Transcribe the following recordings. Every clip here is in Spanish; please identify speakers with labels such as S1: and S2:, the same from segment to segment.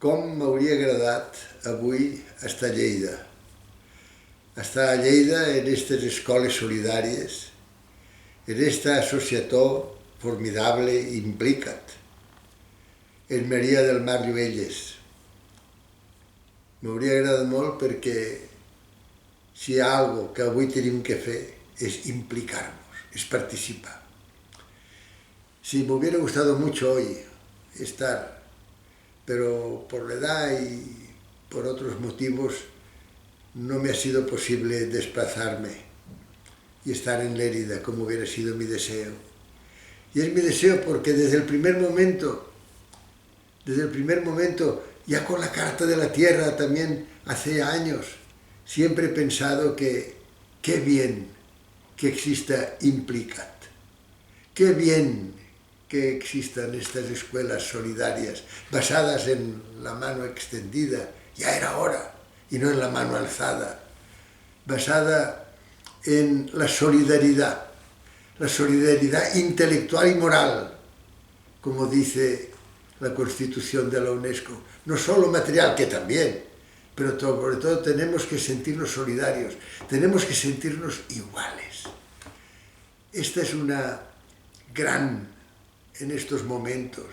S1: Com m'hauria agradat avui estar a Lleida. Estar a Lleida en aquestes escoles solidàries, en esta associació formidable Implica't, en Maria del Mar Lluelles. M'hauria agradat molt perquè si hi ha algo que avui tenim que fer és implicar-nos, és participar. Sí, me hubiera gustado mucho hoy estar, pero por la edad y por otros motivos no me ha sido posible desplazarme y estar en Lérida como hubiera sido mi deseo. Y es mi deseo porque desde el primer momento, ya con la Carta de la Tierra también hace años, siempre he pensado que qué bien que exista Implica't, qué bien que existan estas escuelas solidarias basadas en la mano extendida, ya era hora, y no en la mano alzada, basada en la solidaridad intelectual y moral, como dice la Constitución de la UNESCO, no solo material, que también, pero sobre todo tenemos que sentirnos solidarios, tenemos que sentirnos iguales. Esta es una gran, en estos momentos,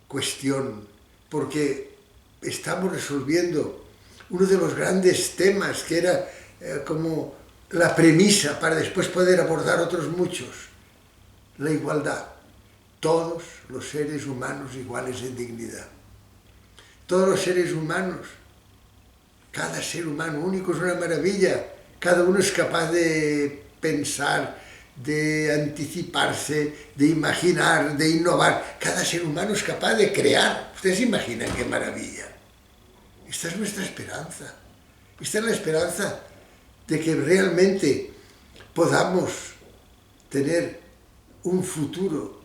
S1: cuestión, porque estamos resolviendo uno de los grandes temas que era como la premisa para después poder abordar otros muchos, la igualdad. Todos los seres humanos iguales en dignidad. Todos los seres humanos, cada ser humano único es una maravilla, cada uno es capaz de pensar, de anticiparse, de imaginar, de innovar. Cada ser humano es capaz de crear. ¿Ustedes se imaginan qué maravilla? Esta es nuestra esperanza. Esta es la esperanza de que realmente podamos tener un futuro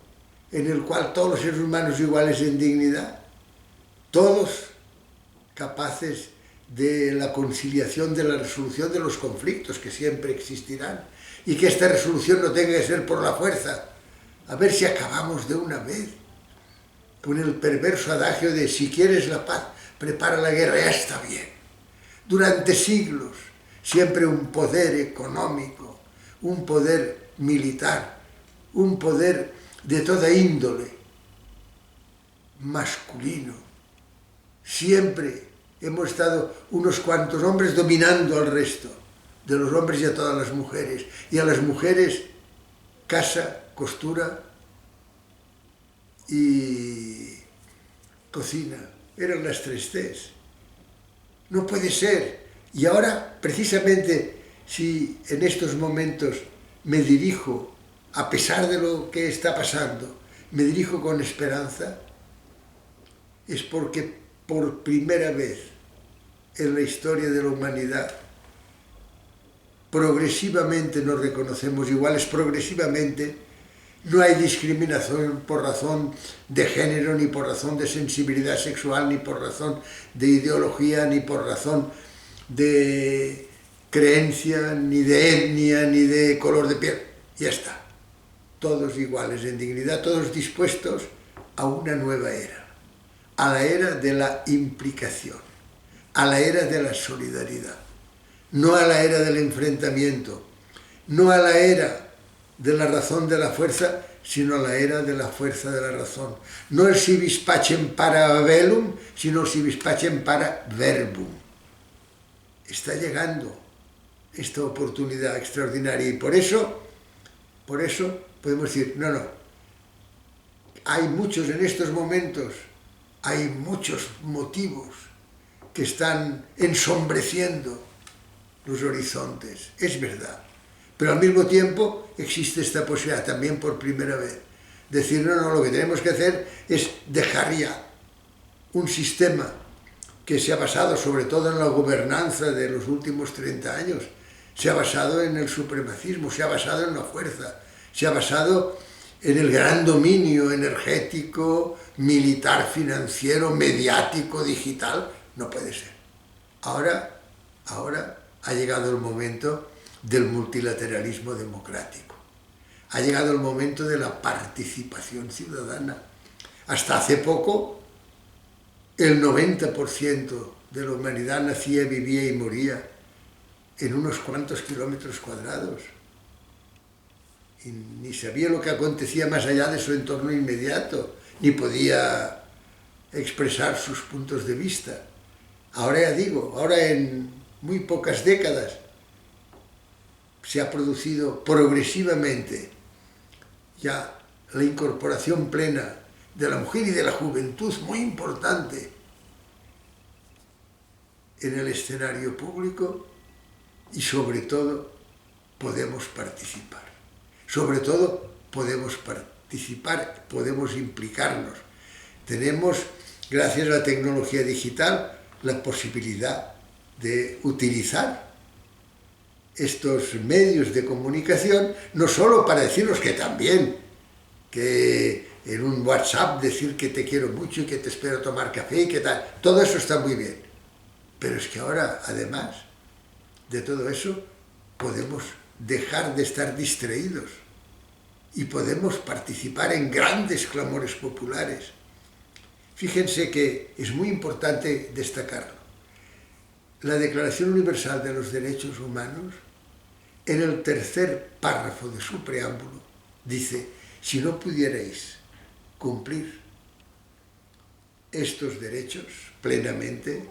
S1: en el cual todos los seres humanos iguales en dignidad, todos capaces de la conciliación, de la resolución de los conflictos que siempre existirán, y que esta resolución no tenga que ser por la fuerza. A ver si acabamos de una vez con el perverso adagio de si quieres la paz, prepara la guerra. Ya está bien. Durante siglos, siempre un poder económico, un poder militar, un poder de toda índole, masculino. Siempre hemos estado unos cuantos hombres dominando al resto de los hombres y a todas las mujeres. Y a las mujeres, casa, costura y cocina. Eran las 3 Cs. No puede ser. Y ahora, precisamente, si en estos momentos me dirijo, a pesar de lo que está pasando, me dirijo con esperanza, es porque por primera vez en la historia de la humanidad progresivamente nos reconocemos iguales, progresivamente. No hay discriminación por razón de género, ni por razón de sensibilidad sexual, ni por razón de ideología, ni por razón de creencia, ni de etnia, ni de color de piel. Ya está. Todos iguales en dignidad, todos dispuestos a una nueva era, a la era de la implicación, a la era de la solidaridad. No a la era del enfrentamiento, no a la era de la razón de la fuerza, sino a la era de la fuerza de la razón. No el si vis pacem para bellum, sino el si vis pacem para verbum. Está llegando esta oportunidad extraordinaria y por eso podemos decir, no, hay muchos en estos momentos, hay muchos motivos que están ensombreciendo los horizontes, es verdad, pero al mismo tiempo existe esta posibilidad también por primera vez, decir no, lo que tenemos que hacer es dejar ya un sistema que se ha basado sobre todo en la gobernanza de los últimos 30 años, se ha basado en el supremacismo, se ha basado en la fuerza, se ha basado en el gran dominio energético, militar, financiero, mediático, digital. No puede ser. Ahora ha llegado el momento del multilateralismo democrático. Ha llegado el momento de la participación ciudadana. Hasta hace poco el 90% de la humanidad nacía, vivía y moría en unos cuantos kilómetros cuadrados. Y ni sabía lo que acontecía más allá de su entorno inmediato, ni podía expresar sus puntos de vista. Ahora ya digo, ahora en muy pocas décadas se ha producido progresivamente ya la incorporación plena de la mujer y de la juventud, muy importante, en el escenario público, y sobre todo podemos participar. Sobre todo podemos participar, podemos implicarnos. Tenemos, gracias a la tecnología digital, la posibilidad de utilizar estos medios de comunicación, no solo para decirnos que también, que en un WhatsApp decir que te quiero mucho y que te espero tomar café y que tal, todo eso está muy bien. Pero es que ahora, además de todo eso, podemos dejar de estar distraídos y podemos participar en grandes clamores populares. Fíjense que es muy importante destacarlo. La Declaración Universal de los Derechos Humanos, en el tercer párrafo de su preámbulo, dice: si no pudierais cumplir estos derechos plenamente,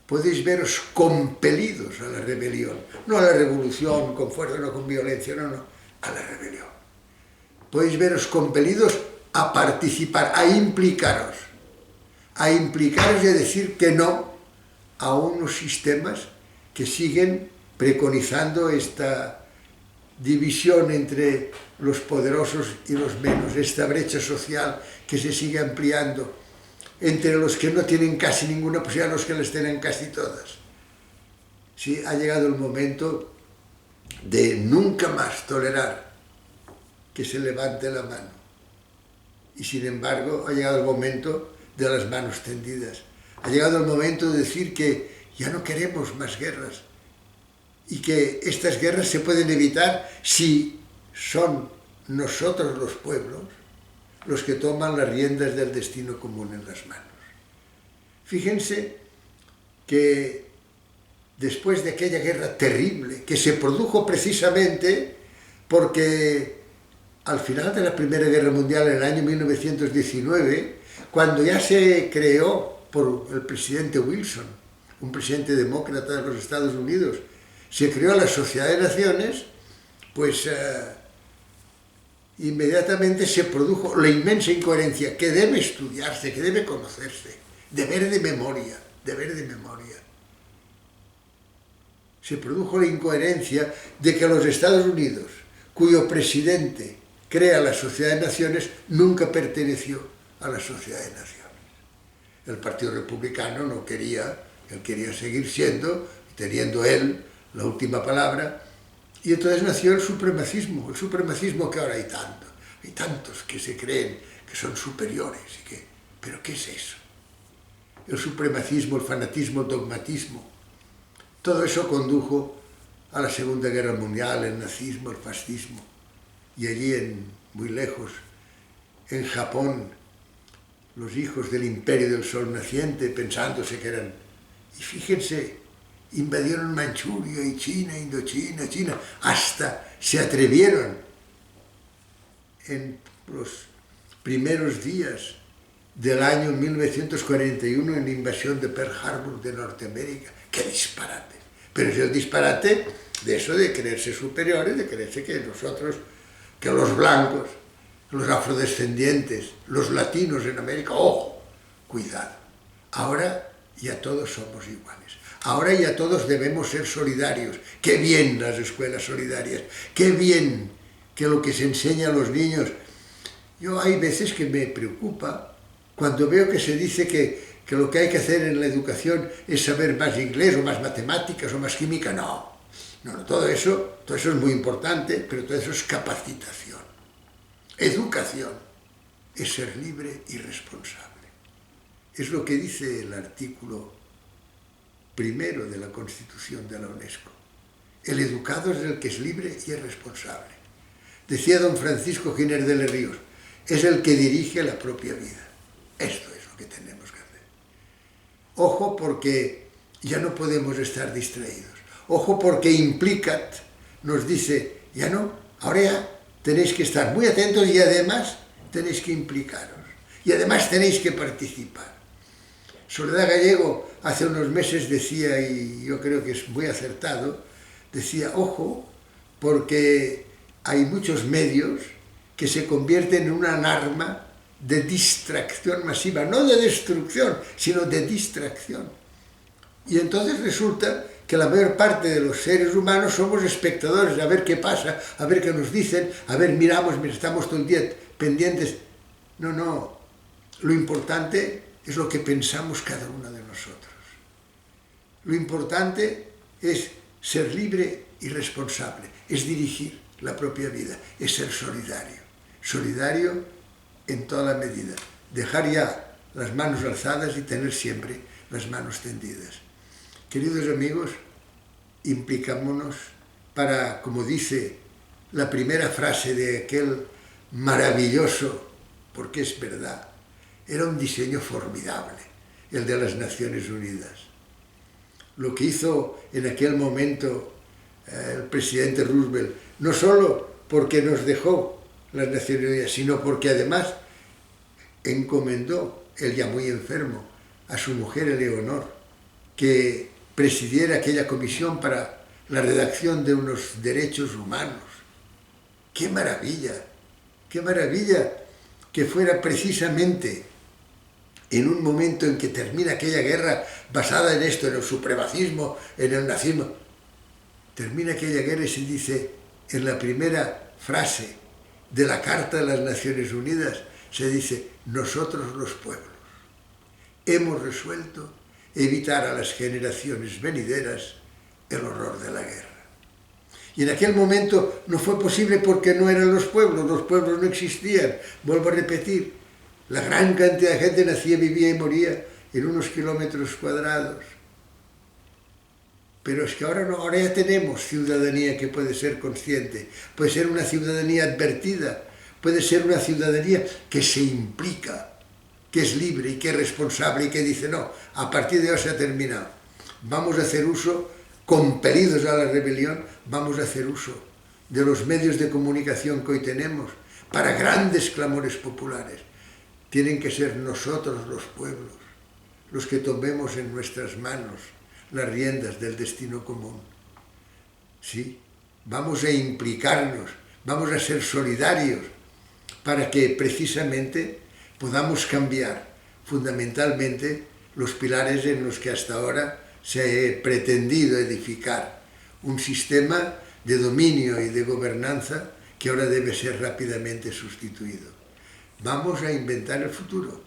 S1: podéis veros compelidos a la rebelión, no a la revolución con fuerza, no con violencia, no, a la rebelión. Podéis veros compelidos a participar, a implicaros y a decir que no a unos sistemas que siguen preconizando esta división entre los poderosos y los menos, esta brecha social que se sigue ampliando entre los que no tienen casi ninguna posibilidad y los que les tienen casi todas. Sí, ha llegado el momento de nunca más tolerar que se levante la mano. Y sin embargo, ha llegado el momento de las manos tendidas. Ha llegado el momento de decir que ya no queremos más guerras y que estas guerras se pueden evitar si son nosotros los pueblos los que toman las riendas del destino común en las manos. Fíjense que después de aquella guerra terrible que se produjo precisamente porque al final de la Primera Guerra Mundial, en el año 1919, cuando ya se creó por el presidente Wilson, un presidente demócrata de los Estados Unidos, se creó la Sociedad de Naciones, pues inmediatamente se produjo la inmensa incoherencia que debe estudiarse, que debe conocerse, deber de memoria. Se produjo la incoherencia de que los Estados Unidos, cuyo presidente crea la Sociedad de Naciones, nunca perteneció a la Sociedad de Naciones. El Partido Republicano no quería, él quería seguir siendo, teniendo él la última palabra, y entonces nació el supremacismo que ahora hay tanto. Hay tantos que se creen que son superiores, ¿pero qué es eso? El supremacismo, el fanatismo, el dogmatismo, todo eso condujo a la Segunda Guerra Mundial, el nazismo, el fascismo. Y allí, muy lejos, en Japón, los hijos del imperio del sol naciente, pensándose que eran... Y fíjense, invadieron Manchuria y China, Indochina, China, hasta se atrevieron en los primeros días del año 1941 en la invasión de Pearl Harbor de Norteamérica. ¡Qué disparate! Pero es el disparate de eso de creerse superiores, de creerse que nosotros, que los blancos, los afrodescendientes, los latinos en América, ¡ojo! Cuidado. Ahora ya todos somos iguales. Ahora ya todos debemos ser solidarios. ¡Qué bien las escuelas solidarias! ¡Qué bien que lo que se enseña a los niños! Yo hay veces que me preocupa cuando veo que se dice que lo que hay que hacer en la educación es saber más inglés o más matemáticas o más química. No, todo eso es muy importante, pero todo eso es capacitación. Educación es ser libre y responsable. Es lo que dice el artículo primero de la Constitución de la UNESCO. El educado es el que es libre y es responsable. Decía don Francisco Giner de los Ríos, es el que dirige la propia vida. Esto es lo que tenemos que hacer. Ojo porque ya no podemos estar distraídos. Ojo porque Implicat nos dice, ya no, ahora ya tenéis que estar muy atentos y además tenéis que implicaros. Y además tenéis que participar. Soledad Gallego hace unos meses decía, y yo creo que es muy acertado, decía, ojo, porque hay muchos medios que se convierten en una arma de distracción masiva, no de destrucción, sino de distracción. Y entonces resulta que la mayor parte de los seres humanos somos espectadores, a ver qué pasa, a ver qué nos dicen, a ver, miramos, estamos todo el día pendientes. No, no, lo importante es lo que pensamos cada uno de nosotros. Lo importante es ser libre y responsable, es dirigir la propia vida, es ser solidario. Solidario en toda la medida. Dejar ya las manos alzadas y tener siempre las manos tendidas. Queridos amigos, implicámonos para, como dice la primera frase de aquel maravilloso, porque es verdad, era un diseño formidable, el de las Naciones Unidas. Lo que hizo en aquel momento el presidente Roosevelt, no solo porque nos dejó las Naciones Unidas, sino porque además encomendó, él ya muy enfermo, a su mujer Eleonor, que presidiera aquella comisión para la redacción de unos derechos humanos. ¡Qué maravilla! ¡Qué maravilla que fuera precisamente en un momento en que termina aquella guerra basada en esto, en el supremacismo, en el nazismo! Termina aquella guerra y se dice en la primera frase de la Carta de las Naciones Unidas, se dice, nosotros los pueblos hemos resuelto evitar a las generaciones venideras el horror de la guerra. Y en aquel momento no fue posible porque no eran los pueblos no existían. Vuelvo a repetir, la gran cantidad de gente nacía, vivía y moría en unos kilómetros cuadrados. Pero es que ahora no, ahora ya tenemos ciudadanía que puede ser consciente, puede ser una ciudadanía advertida, puede ser una ciudadanía que se implica, que es libre y que es responsable y que dice, no, a partir de hoy se ha terminado. Vamos a hacer uso, compelidos a la rebelión, vamos a hacer uso de los medios de comunicación que hoy tenemos para grandes clamores populares. Tienen que ser nosotros los pueblos los que tomemos en nuestras manos las riendas del destino común. Sí, vamos a implicarnos, vamos a ser solidarios para que precisamente podamos cambiar fundamentalmente los pilares en los que hasta ahora se ha pretendido edificar un sistema de dominio y de gobernanza que ahora debe ser rápidamente sustituido. Vamos a inventar el futuro.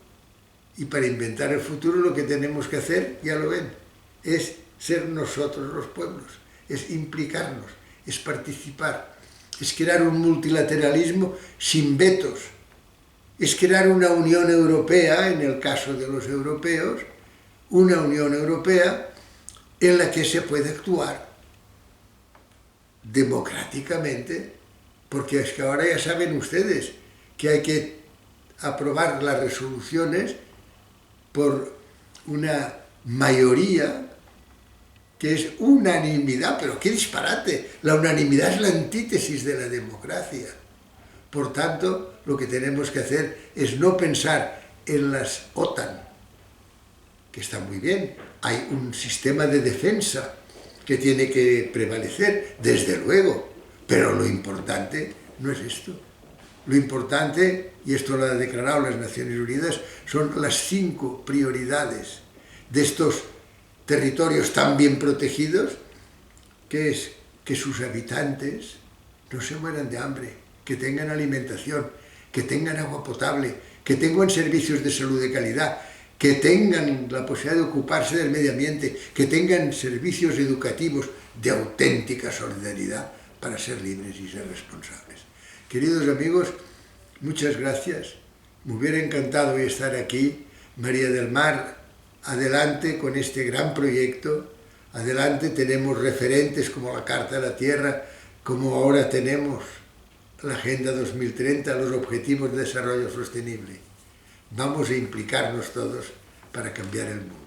S1: Y para inventar el futuro lo que tenemos que hacer, ya lo ven, es ser nosotros los pueblos, es implicarnos, es participar, es crear un multilateralismo sin vetos, es crear una Unión Europea, en el caso de los europeos, una Unión Europea en la que se puede actuar democráticamente, porque es que ahora ya saben ustedes que hay que aprobar las resoluciones por una mayoría que es unanimidad, pero qué disparate, la unanimidad es la antítesis de la democracia. Por tanto, lo que tenemos que hacer es no pensar en las OTAN, que está muy bien, hay un sistema de defensa que tiene que prevalecer, desde luego, pero lo importante no es esto. Lo importante, y esto lo han declarado las Naciones Unidas, son las 5 prioridades de estos territorios tan bien protegidos, que es que sus habitantes no se mueran de hambre, que tengan alimentación, que tengan agua potable, que tengan servicios de salud de calidad, que tengan la posibilidad de ocuparse del medio ambiente, que tengan servicios educativos de auténtica solidaridad para ser libres y ser responsables. Queridos amigos, muchas gracias. Me hubiera encantado hoy estar aquí. María del Mar, adelante con este gran proyecto. Adelante, tenemos referentes como la Carta de la Tierra, como ahora tenemos la Agenda 2030, los Objetivos de Desarrollo Sostenible. Vamos a implicarnos todos para cambiar el mundo.